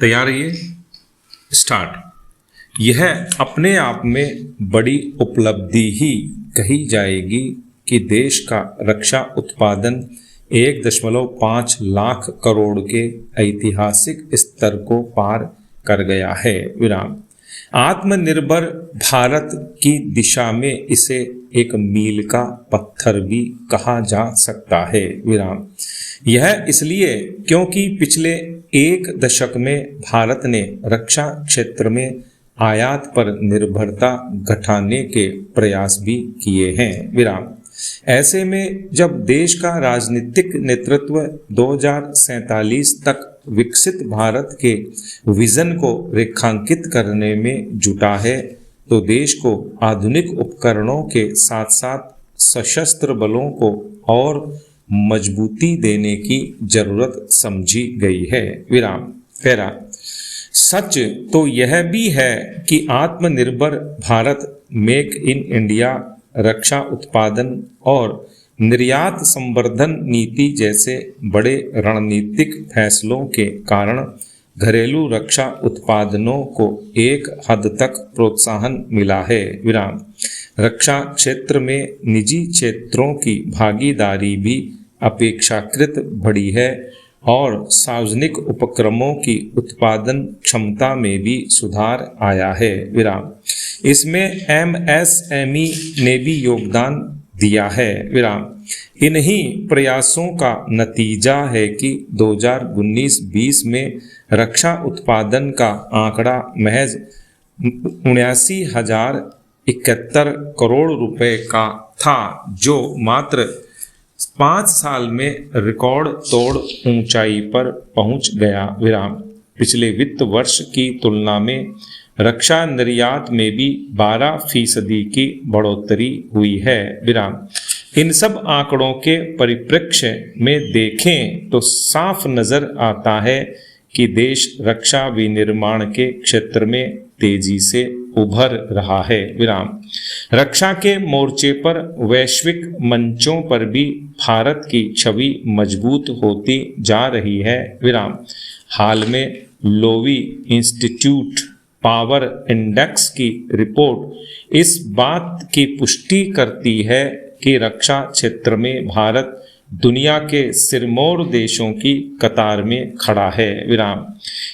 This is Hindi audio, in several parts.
तैयार रहिए, स्टार्ट। यह अपने आप में बड़ी उपलब्धि ही कही जाएगी कि देश का रक्षा उत्पादन 1.5 लाख करोड़ के ऐतिहासिक स्तर को पार कर गया है। विराम। आत्मनिर्भर भारत की दिशा में इसे एक मील का पत्थर भी कहा जा सकता है। विराम। यह इसलिए क्योंकि पिछले 1 दशक में भारत ने रक्षा क्षेत्र में आयात पर निर्भरता घटाने के प्रयास भी किए हैं। विराम। ऐसे में जब देश का राजनीतिक नेतृत्व 2047 तक विकसित भारत के विजन को रेखांकित करने में जुटा है, तो देश को आधुनिक उपकरणों के साथ साथ सशस्त्र बलों को और मजबूती देने की जरूरत समझी गई है। विराम। पैरा। सच तो यह भी है कि आत्मनिर्भर भारत, मेक इन इंडिया, रक्षा उत्पादन और निर्यात संवर्धन नीति जैसे बड़े रणनीतिक फैसलों के कारण घरेलू रक्षा उत्पादनों को एक हद तक प्रोत्साहन मिला है। विराम। रक्षा क्षेत्र में निजी क्षेत्रों की भागीदारी भी अपेक्षाकृत बढ़ी है और सार्वजनिक उपक्रमों की उत्पादन क्षमता में भी सुधार आया है। विराम। इसमें MSME ने भी योगदान दिया है। विराम। इन्हीं प्रयासों का नतीजा है कि 2019-20 में रक्षा उत्पादन का आंकड़ा महज 79,071 करोड़ रुपए का था, जो मात्र 5 साल में रिकॉर्ड तोड़ ऊंचाई पर पहुंच गया। विराम। पिछले वित्त वर्ष की तुलना में रक्षा निर्यात में भी 12% की बढ़ोतरी हुई है। विराम। इन सब आंकड़ों के परिप्रेक्ष्य में देखें तो साफ नजर आता है कि देश रक्षा विनिर्माण के क्षेत्र में तेजी से उभर रहा है। विराम। रक्षा के मोर्चे पर वैश्विक मंचों पर भी भारत की छवि मजबूत होती जा रही है। विराम। हाल में लोवी इंस्टीट्यूट पावर इंडेक्स की रिपोर्ट इस बात की पुष्टि करती है कि रक्षा क्षेत्र में भारत दुनिया के सिरमौर देशों की कतार में खड़ा है। विराम।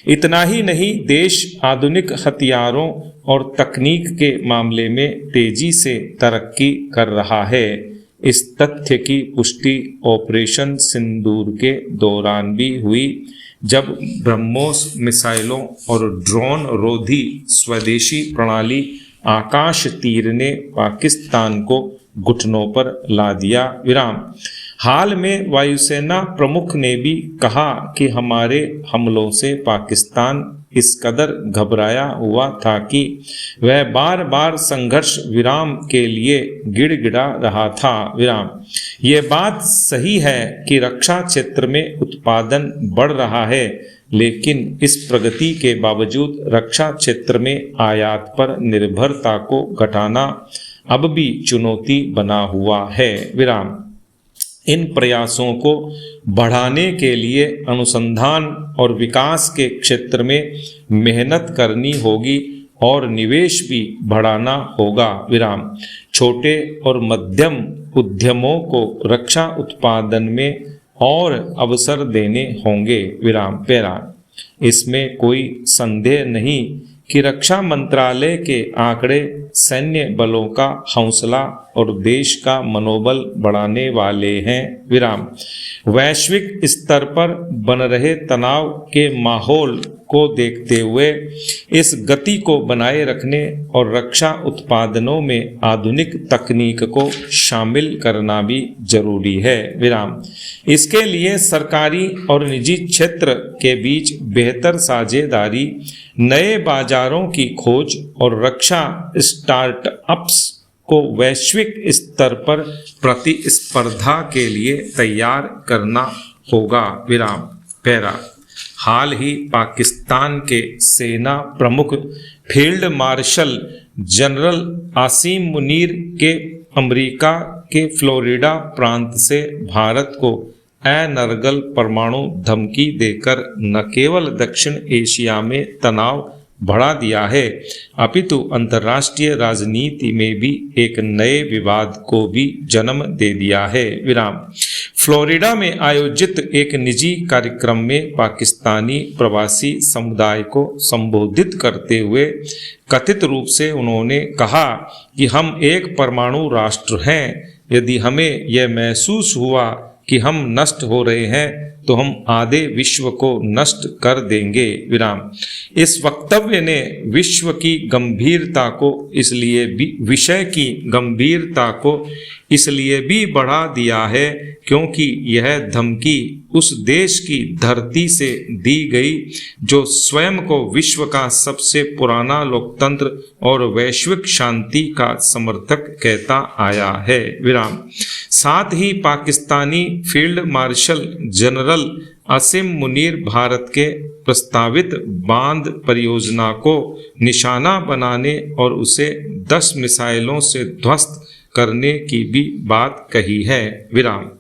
इतना ही नहीं, देश आधुनिक हथियारों और तकनीक के मामले में तेजी से तरक्की कर रहा है। इस तथ्य की पुष्टि ऑपरेशन सिंदूर के दौरान भी हुई, जब ब्रह्मोस मिसाइलों और ड्रोन रोधी स्वदेशी प्रणाली आकाश तीर ने पाकिस्तान को घुटनों पर ला दिया। विराम। हाल में वायुसेना प्रमुख ने भी कहा कि हमारे हमलों से पाकिस्तान इस कदर घबराया हुआ था कि वह बार बार संघर्ष विराम के लिए गिड़गिड़ा रहा था। विराम। ये बात सही है कि रक्षा क्षेत्र में उत्पादन बढ़ रहा है, लेकिन इस प्रगति के बावजूद रक्षा क्षेत्र में आयात पर निर्भरता को घटाना अब भी चुनौती बना हुआ है। विराम। इन प्रयासों को बढ़ाने के लिए अनुसंधान और विकास के क्षेत्र में मेहनत करनी होगी और निवेश भी बढ़ाना होगा। विराम। छोटे और मध्यम उद्यमों को रक्षा उत्पादन में और अवसर देने होंगे। विराम। पैरा। इसमें कोई संदेह नहीं कि रक्षा मंत्रालय के आंकड़े सैन्य बलों का हौसला और देश का मनोबल बढ़ाने वाले हैं। विराम। वैश्विक स्तर पर बन रहे तनाव के माहौल को देखते हुए इस गति को बनाए रखने और रक्षा उत्पादनों में आधुनिक तकनीक को शामिल करना भी जरूरी है। विराम। इसके लिए सरकारी और निजी क्षेत्र के बीच बेहतर साझेदारी, नए बाजारों की खोज और रक्षा स्टार्टअप्स को वैश्विक स्तर पर प्रतिस्पर्धा के लिए तैयार करना होगा। विराम। पैरा। हाल ही पाकिस्तान के सेना प्रमुख field marshal general Asim Munir के अमेरिका के फ्लोरिडा प्रांत से भारत को अनर्गल परमाणु धमकी देकर न केवल दक्षिण एशिया में तनाव बढ़ा दिया है अपितु अंतर्राष्ट्रीय राजनीति में भी एक नए विवाद को भी जन्म दे दिया है। विराम। फ्लोरिडा में आयोजित एक निजी कार्यक्रम में पाकिस्तानी प्रवासी समुदाय को संबोधित करते हुए कथित रूप से उन्होंने कहा कि हम एक परमाणु राष्ट्र हैं। यदि हमें यह महसूस हुआ कि हम नष्ट हो रहे हैं तो हम आधे विश्व को नष्ट कर देंगे। विराम। इस वक्तव्य ने विषय की गंभीरता को इसलिए भी बढ़ा दिया है क्योंकि यह धमकी उस देश की धरती से दी गई जो स्वयं को विश्व का सबसे पुराना लोकतंत्र और वैश्विक शांति का समर्थक कहता आया है। विराम। साथ ही पाकिस्तानी फील्ड मार्शल जनरल असीम मुनीर भारत के प्रस्तावित बांध परियोजना को निशाना बनाने और उसे 10 मिसाइलों से ध्वस्त करने की भी बात कही है। विराम।